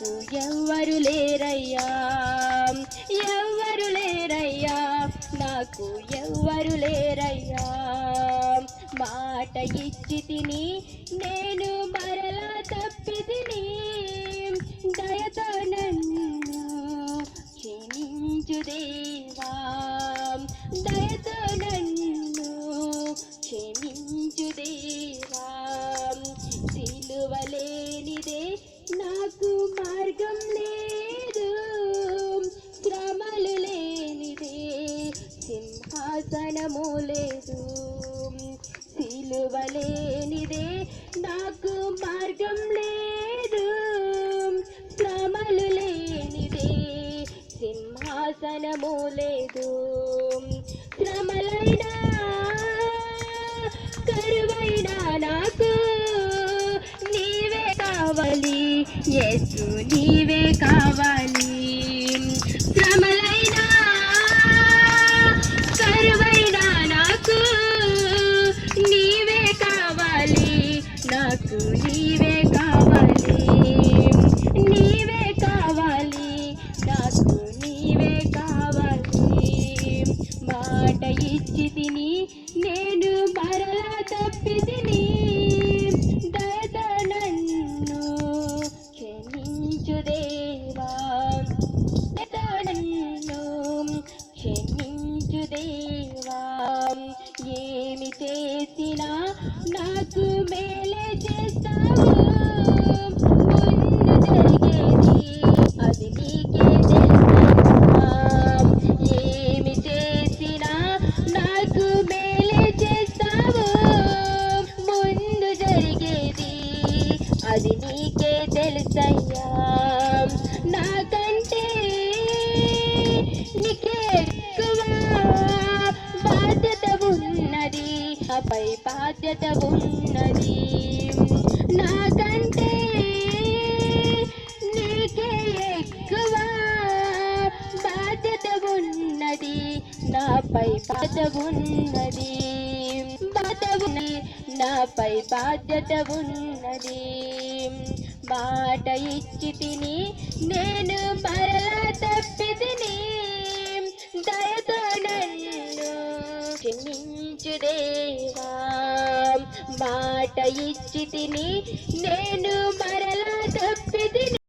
నాకు ఎవ్వరు లేరయ్యా, ఎవ్వరు లేరయ్యా, నాకు ఎవ్వరు లేరయ్యా. మాట ఇచ్చి తిని నేను మరలా తప్పి తిని, దయతో నన్ను క్షమించు దేవా, దయతో నన్ను క్షమించు దేవా. సిలువ లేనిదే నాకు మార్గం లేదు, శ్రమలు లేనిదే సింహాసనము లేదు. సిలువ లేనిదే నాకు మార్గం లేదు, శ్రమలు లేనిదే సింహాసనము లేదు. శ్రమలైనా కరువైనా నాకు నీవే కావాలి యేసు, నీవే కావాలి. శ్రమలైనా కరువైనా నాకు నీవే కావాలి, నాకు నీవే కావాలి, నీవే కావాలి, నాకు నీవే కావాలి. మాట ఇచ్చి తిని నేను మరలా తప్పి తిని, దయతో నన్ను క్షమించు దేవా, దయతో నన్ను క్షమించు దేవా. ఏమి చేసినా నాకు మేలే చేస్తావు, ముందు జరిగేది అది నీకే తెలుసా. ఏమి చేసినా నాకు మేలే చేస్తావు, ముందు జరిగేది అది నీకే తెలుసయ్యా. నాకంటే నీకే ఎక్కువ బాధ్యత ఉన్నది, నాపై బాధ్యత ఉన్నది. నాకంటే నీకే ఎక్కువ బాధ్యత ఉన్నది, నాపై బాధ్యత ఉన్నది, నాపై బాధ్యత ఉన్నది. మాట ఇచ్చి తిని నేను మరలా తప్పి తిని, దయతో నన్ను క్షమించు దేవా. మాట ఇచ్చి తిని నేను మరలా తప్పి తిని.